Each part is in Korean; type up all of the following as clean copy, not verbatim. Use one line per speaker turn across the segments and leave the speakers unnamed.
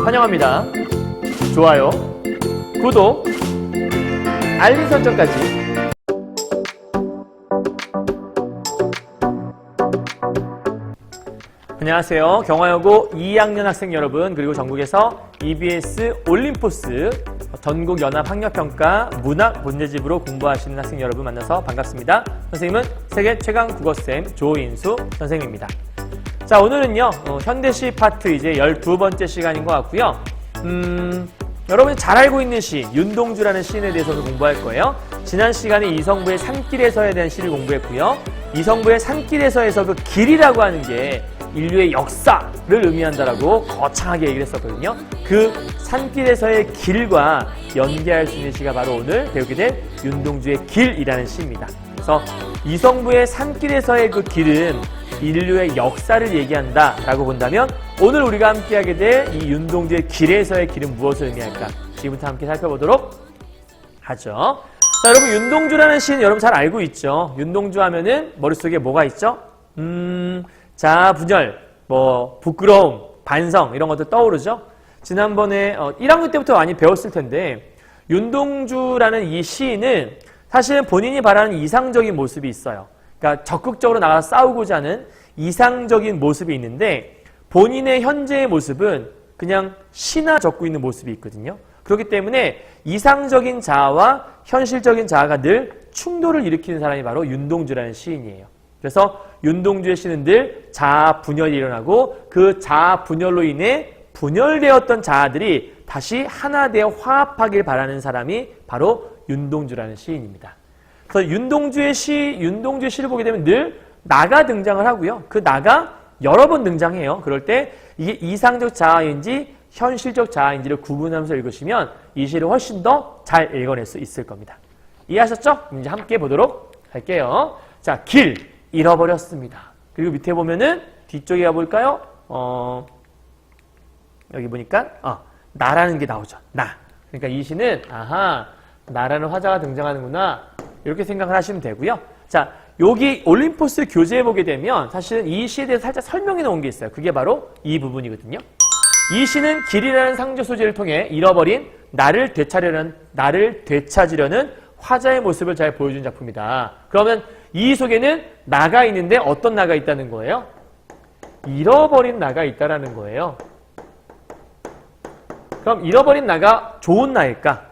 환영합니다. 좋아요, 구독, 알림 설정까지. 안녕하세요. 경화여고 2학년 학생 여러분, 그리고 전국에서 EBS 올림포스 전국 연합 학력평가 문학 문제집으로 공부하시는 학생 여러분 만나서 반갑습니다. 선생님은 세계 최강 국어쌤 조인수 선생님입니다. 자, 오늘은요, 현대시 파트 이제 12번째 시간인 것 같고요. 여러분이 잘 알고 있는 시, 윤동주라는 시인에 대해서도 공부할 거예요. 지난 시간에 이성부의 산길에서에 대한 시를 공부했고요. 이성부의 산길에서에서 그 길이라고 하는 게 인류의 역사를 의미한다라고 거창하게 얘기를 했었거든요. 그 산길에서의 길과 연계할 수 있는 시가 바로 오늘 배우게 될 윤동주의 길이라는 시입니다. 그래서 이성부의 산길에서의 그 길은 인류의 역사를 얘기한다라고 본다면 오늘 우리가 함께하게 될 이 윤동주의 길에서의 길은 무엇을 의미할까? 지금부터 함께 살펴보도록 하죠. 자, 여러분, 윤동주라는 시인 여러분 잘 알고 있죠? 윤동주 하면은 머릿속에 뭐가 있죠? 자, 분열, 부끄러움, 반성 이런 것들 떠오르죠? 지난번에 1학년 때부터 많이 배웠을 텐데 윤동주라는 이 시인은 사실은 본인이 바라는 이상적인 모습이 있어요. 그러니까 적극적으로 나가서 싸우고자 하는 이상적인 모습이 있는데 본인의 현재의 모습은 그냥 시나 적고 있는 모습이 있거든요. 그렇기 때문에 이상적인 자아와 현실적인 자아가 늘 충돌을 일으키는 사람이 바로 윤동주라는 시인이에요. 그래서 윤동주의 시는 늘 자아 분열이 일어나고 그 자아 분열로 인해 분열되었던 자아들이 다시 하나 되어 화합하길 바라는 사람이 바로 윤동주라는 시인입니다. 그래서 윤동주의 시를 보게 되면 늘 나가 등장을 하고요. 그 나가 여러 번 등장해요. 그럴 때 이게 이상적 자아인지 현실적 자아인지를 구분하면서 읽으시면 이 시를 훨씬 더 잘 읽어낼 수 있을 겁니다. 이해하셨죠? 이제 함께 보도록 할게요. 자, 길, 잃어버렸습니다. 그리고 밑에 보면은 뒤쪽에 가볼까요? 여기 보니까 나라는 게 나오죠. 나. 그러니까 이 시는 나라는 화자가 등장하는구나. 이렇게 생각을 하시면 되고요. 자, 여기 올림포스 교재에 보게 되면 사실은 이 시에 대해서 살짝 설명해 놓은 게 있어요. 그게 바로 이 부분이거든요. 이 시는 길이라는 상징 소재를 통해 잃어버린 나를 되찾으려는 화자의 모습을 잘 보여준 작품이다. 그러면 이 속에는 나가 있는데 어떤 나가 있다는 거예요? 잃어버린 나가 있다라는 거예요. 그럼 잃어버린 나가 좋은 나일까?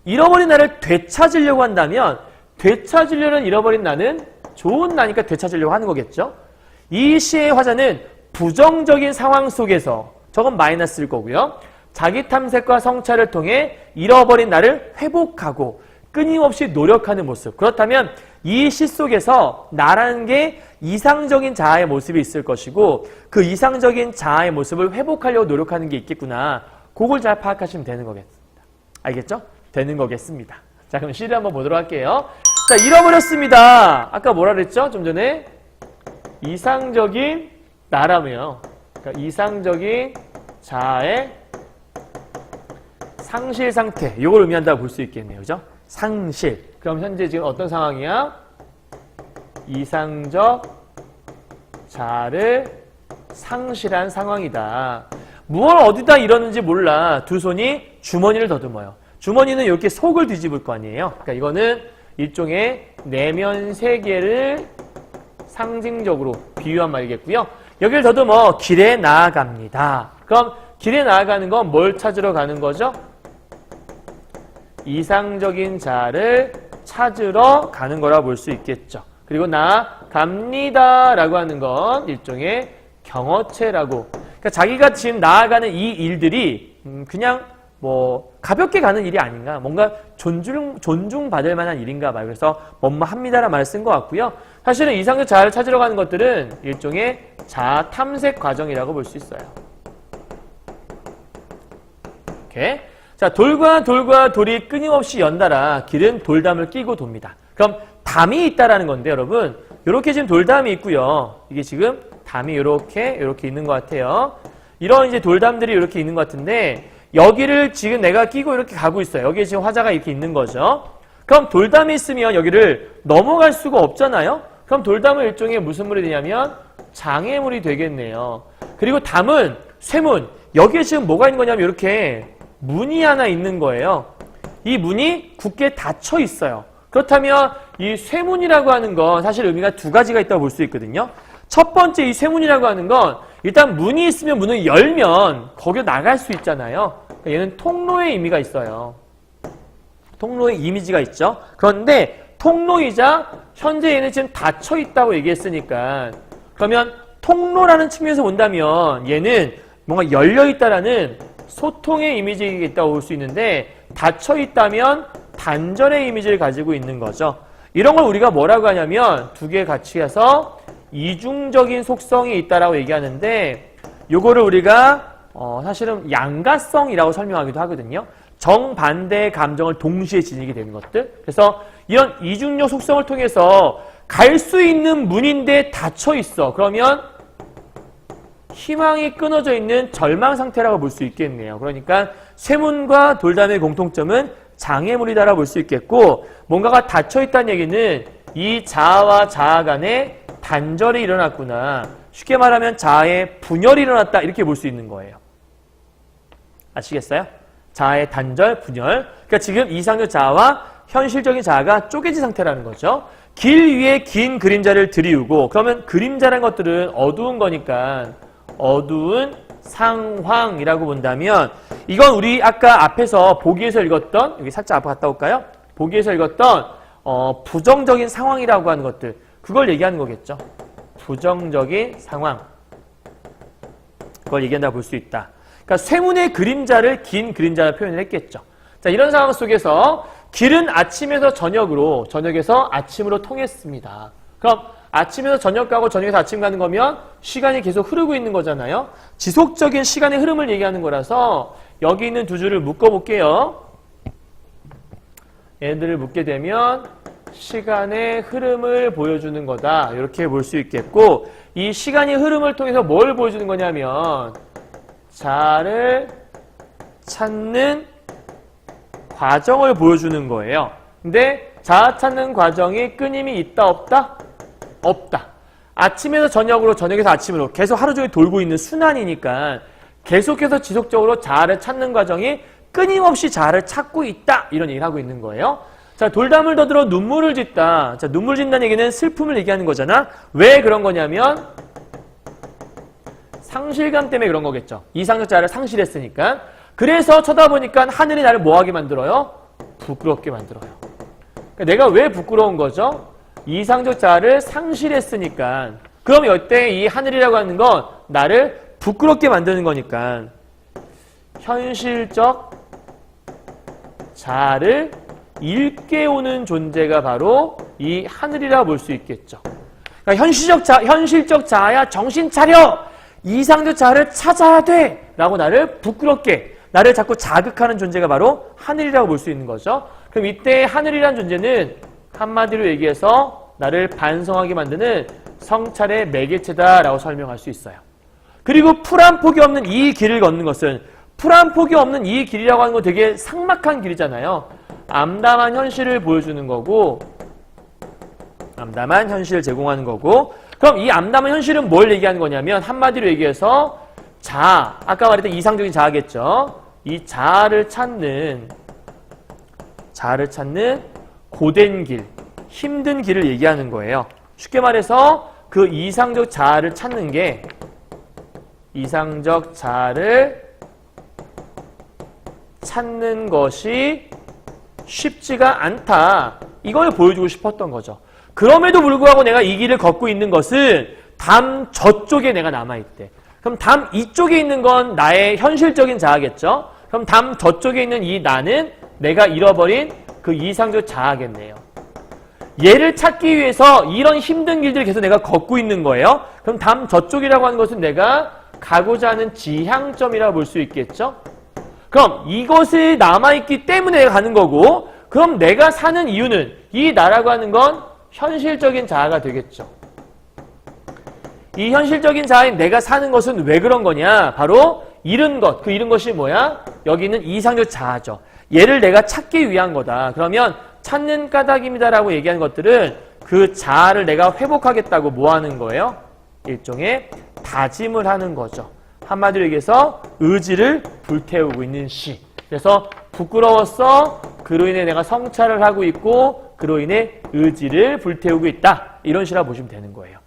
잃어버린 나를 되찾으려고 한다면 되찾으려는 잃어버린 나는 좋은 나니까 되찾으려고 하는 거겠죠? 이 시의 화자는 부정적인 상황 속에서, 저건 마이너스일 거고요. 자기 탐색과 성찰을 통해 잃어버린 나를 회복하고 끊임없이 노력하는 모습. 그렇다면 이 시 속에서 나라는 게 이상적인 자아의 모습이 있을 것이고 그 이상적인 자아의 모습을 회복하려고 노력하는 게 있겠구나. 그걸 잘 파악하시면 되는 거겠습니다. 알겠죠? 되는 거겠습니다. 자, 그럼 시를 한번 보도록 할게요. 자, 잃어버렸습니다. 아까 뭐라 그랬죠? 좀 전에 이상적인 나라며, 그러니까 이상적인 자아의 상실 상태, 이걸 의미한다고 볼 수 있겠네요. 그죠? 상실. 그럼 현재 지금 어떤 상황이야? 이상적 자아를 상실한 상황이다. 무엇을 어디다 이러는지 몰라. 두 손이 주머니를 더듬어요. 주머니는 이렇게 속을 뒤집을 거 아니에요. 그러니까 이거는 일종의 내면 세계를 상징적으로 비유한 말이겠고요. 여기를 더듬어 길에 나아갑니다. 그럼 길에 나아가는 건 뭘 찾으러 가는 거죠? 이상적인 자아를 찾으러 가는 거라 볼 수 있겠죠. 그리고 나아갑니다 라고 하는 건 일종의 경어체라고. 그러니까 자기가 지금 나아가는 이 일들이 그냥 가볍게 가는 일이 아닌가, 뭔가 존중받을 만한 일인가 말. 그래서 뭐뭐합니다라는 말을 쓴 것 같고요. 사실은 이상적 자아를 찾으러 가는 것들은 일종의 자아 탐색 과정이라고 볼 수 있어요. 오케이. 자, 돌과 돌이 끊임없이 연달아 길은 돌담을 끼고 돕니다. 그럼 담이 있다라는 건데 여러분, 이렇게 지금 돌담이 있고요. 이게 지금 담이 이렇게 있는 것 같아요. 이런 이제 돌담들이 이렇게 있는 것 같은데 여기를 지금 내가 끼고 이렇게 가고 있어요. 여기에 지금 화자가 이렇게 있는 거죠. 그럼 돌담이 있으면 여기를 넘어갈 수가 없잖아요. 그럼 돌담은 일종의 무슨 물이 되냐면 장애물이 되겠네요. 그리고 담은 쇠문, 여기에 지금 뭐가 있는 거냐면 이렇게 문이 하나 있는 거예요. 이 문이 굳게 닫혀 있어요. 그렇다면 이 쇠문이라고 하는 건 사실 의미가 두 가지가 있다고 볼 수 있거든요. 첫 번째 이 쇠문이라고 하는 건 일단 문이 있으면 문을 열면 거기로 나갈 수 있잖아요. 얘는 통로의 의미가 있어요. 통로의 이미지가 있죠. 그런데 통로이자 현재 얘는 지금 닫혀 있다고 얘기했으니까 그러면 통로라는 측면에서 본다면 얘는 뭔가 열려 있다라는 소통의 이미지가 있다고 볼 수 있는데 닫혀 있다면 단절의 이미지를 가지고 있는 거죠. 이런 걸 우리가 뭐라고 하냐면 두 개 같이 해서 이중적인 속성이 있다라고 얘기하는데 요거를 우리가 사실은 양가성이라고 설명하기도 하거든요. 정반대의 감정을 동시에 지니게 되는 것들. 그래서 이런 이중적 속성을 통해서 갈 수 있는 문인데 닫혀 있어. 그러면 희망이 끊어져 있는 절망 상태라고 볼 수 있겠네요. 그러니까 쇠문과 돌담의 공통점은 장애물이다라고 볼 수 있겠고 뭔가가 닫혀 있다는 얘기는 이 자아와 자아 간에 단절이 일어났구나. 쉽게 말하면 자아의 분열이 일어났다 이렇게 볼 수 있는 거예요. 아시겠어요? 자아의 단절, 분열. 그러니까 지금 이상적 자아와 현실적인 자아가 쪼개진 상태라는 거죠. 길 위에 긴 그림자를 들이우고 그러면 그림자라는 것들은 어두운 거니까 어두운 상황이라고 본다면 이건 우리 아까 앞에서 보기에서 읽었던 여기 살짝 앞으로 갔다 올까요? 보기에서 읽었던 부정적인 상황이라고 하는 것들 그걸 얘기하는 거겠죠. 부정적인 상황 그걸 얘기한다고 볼 수 있다. 그러니까 쇠문의 그림자를 긴 그림자로 표현을 했겠죠. 자, 이런 상황 속에서 길은 아침에서 저녁으로 저녁에서 아침으로 통했습니다. 그럼 아침에서 저녁 가고 저녁에서 아침 가는 거면 시간이 계속 흐르고 있는 거잖아요. 지속적인 시간의 흐름을 얘기하는 거라서 여기 있는 두 줄을 묶어볼게요. 얘들을 묶게 되면 시간의 흐름을 보여주는 거다. 이렇게 볼 수 있겠고 이 시간의 흐름을 통해서 뭘 보여주는 거냐면 자아를 찾는 과정을 보여주는 거예요. 근데 자아 찾는 과정이 끊임이 있다 없다? 없다. 아침에서 저녁으로 저녁에서 아침으로 계속 하루 종일 돌고 있는 순환이니까 계속해서 지속적으로 자아를 찾는 과정이 끊임없이 자아를 찾고 있다. 이런 얘기를 하고 있는 거예요. 자, 돌담을 더 들어 눈물을 짓다. 자, 눈물 짓다는 얘기는 슬픔을 얘기하는 거잖아. 왜 그런 거냐면 상실감 때문에 그런 거겠죠. 이상적 자아를 상실했으니까. 그래서 쳐다보니까 하늘이 나를 뭐하게 만들어요? 부끄럽게 만들어요. 그러니까 내가 왜 부끄러운 거죠? 이상적 자아를 상실했으니까. 그럼 이때 이 하늘이라고 하는 건 나를 부끄럽게 만드는 거니까 현실적 자아를 일깨우는 존재가 바로 이 하늘이라고 볼 수 있겠죠. 그러니까 현실적 자아야 정신 차려! 이상적 자아를 찾아야 돼! 라고 나를 부끄럽게 나를 자꾸 자극하는 존재가 바로 하늘이라고 볼 수 있는 거죠. 그럼 이때 하늘이라는 존재는 한마디로 얘기해서 나를 반성하게 만드는 성찰의 매개체다라고 설명할 수 있어요. 그리고 풀 한 폭이 없는 이 길을 걷는 것은 풀 한 폭이 없는 이 길이라고 하는 건 되게 삭막한 길이잖아요. 암담한 현실을 보여주는 거고 암담한 현실을 제공하는 거고 그럼 이 암담한 현실은 뭘 얘기하는 거냐면 한마디로 얘기해서 자아, 아까 말했던 이상적인 자아겠죠. 이 자아를 찾는 고된 길, 힘든 길을 얘기하는 거예요. 쉽게 말해서 그 이상적 자아를 찾는 게 이상적 자아를 찾는 것이 쉽지가 않다. 이걸 보여주고 싶었던 거죠. 그럼에도 불구하고 내가 이 길을 걷고 있는 것은 담 저쪽에 내가 남아있대. 그럼 담 이쪽에 있는 건 나의 현실적인 자아겠죠? 그럼 담 저쪽에 있는 이 나는 내가 잃어버린 그 이상적 자아겠네요. 얘를 찾기 위해서 이런 힘든 길들을 계속 내가 걷고 있는 거예요. 그럼 담 저쪽이라고 하는 것은 내가 가고자 하는 지향점이라고 볼 수 있겠죠? 그럼 이것이 남아있기 때문에 내가 가는 거고 그럼 내가 사는 이유는 이 나라고 하는 건 현실적인 자아가 되겠죠. 이 현실적인 자아인 내가 사는 것은 왜 그런 거냐? 바로 잃은 것. 그 잃은 것이 뭐야? 여기는 이상적 자아죠. 얘를 내가 찾기 위한 거다. 그러면 찾는 까닭입니다라고 얘기하는 것들은 그 자아를 내가 회복하겠다고 뭐 하는 거예요? 일종의 다짐을 하는 거죠. 한마디로 얘기해서 의지를 불태우고 있는 시. 그래서 부끄러웠어. 그로 인해 내가 성찰을 하고 있고 그로 인해 의지를 불태우고 있다. 이런 시라고 보시면 되는 거예요.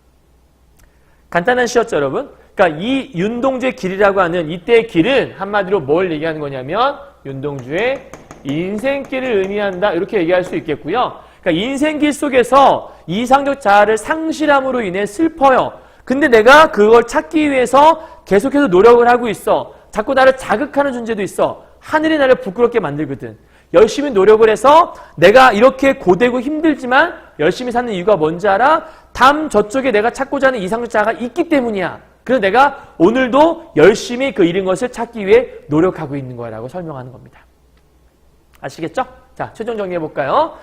간단한 시였죠, 여러분? 그러니까 이 윤동주의 길이라고 하는 이때의 길은 한마디로 뭘 얘기하는 거냐면 윤동주의 인생길을 의미한다. 이렇게 얘기할 수 있겠고요. 그러니까 인생길 속에서 이상적 자아를 상실함으로 인해 슬퍼요. 근데 내가 그걸 찾기 위해서 계속해서 노력을 하고 있어. 자꾸 나를 자극하는 존재도 있어. 하늘이 나를 부끄럽게 만들거든. 열심히 노력을 해서 내가 이렇게 고되고 힘들지만 열심히 사는 이유가 뭔지 알아? 담 저쪽에 내가 찾고자 하는 이상적 자아가 있기 때문이야. 그래서 내가 오늘도 열심히 그 잃은 것을 찾기 위해 노력하고 있는 거라고 설명하는 겁니다. 아시겠죠? 자, 최종 정리해볼까요?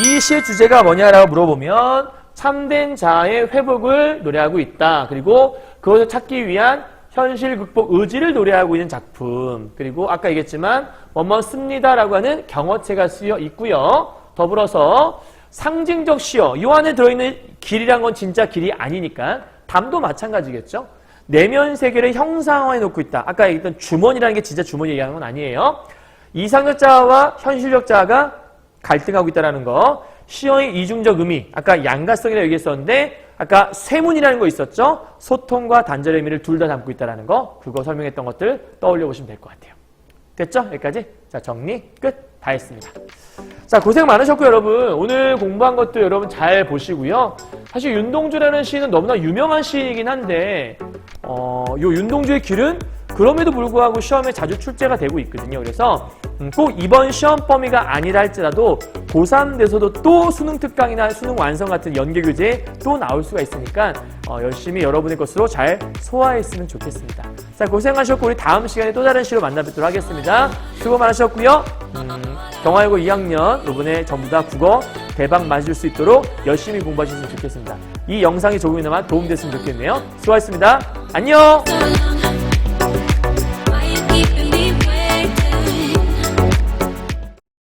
이 시의 주제가 뭐냐라고 물어보면 참된 자아의 회복을 노래하고 있다. 그리고 그것을 찾기 위한 현실 극복 의지를 노래하고 있는 작품. 그리고 아까 얘기했지만 뭐뭐 씁니다라고 하는 경어체가 쓰여 있고요. 더불어서 상징적 시어. 이 안에 들어있는 길이란 건 진짜 길이 아니니까 담도 마찬가지겠죠. 내면 세계를 형상화해 놓고 있다. 아까 얘기했던 주머니라는 게 진짜 주머니 얘기하는 건 아니에요. 이상적 자아와 현실적 자아가 갈등하고 있다는 거. 시어의 이중적 의미. 아까 양가성이라고 얘기했었는데 아까 쇠문이라는 거 있었죠? 소통과 단절의 의미를 둘 다 담고 있다는 거. 그거 설명했던 것들 떠올려 보시면 될 것 같아요. 됐죠? 여기까지? 자, 정리 끝. 다 했습니다. 자, 고생 많으셨고 여러분. 오늘 공부한 것도 여러분 잘 보시고요. 사실 윤동주라는 시인은 너무나 유명한 시인이긴 한데 요 윤동주의 길은 그럼에도 불구하고 시험에 자주 출제가 되고 있거든요. 그래서 꼭 이번 시험 범위가 아니라 할지라도 고3 돼서도 또 수능 특강이나 수능 완성 같은 연계 교재에 또 나올 수가 있으니까 열심히 여러분의 것으로 잘 소화했으면 좋겠습니다. 자, 고생하셨고 우리 다음 시간에 또 다른 시로 만나 뵙도록 하겠습니다. 수고 많으셨고요. 경화여고 2학년 이번에 전부 다 국어 대박 맞을 수 있도록 열심히 공부하셨으면 좋겠습니다. 이 영상이 조금이나마 도움됐으면 좋겠네요. 수고하셨습니다. 안녕!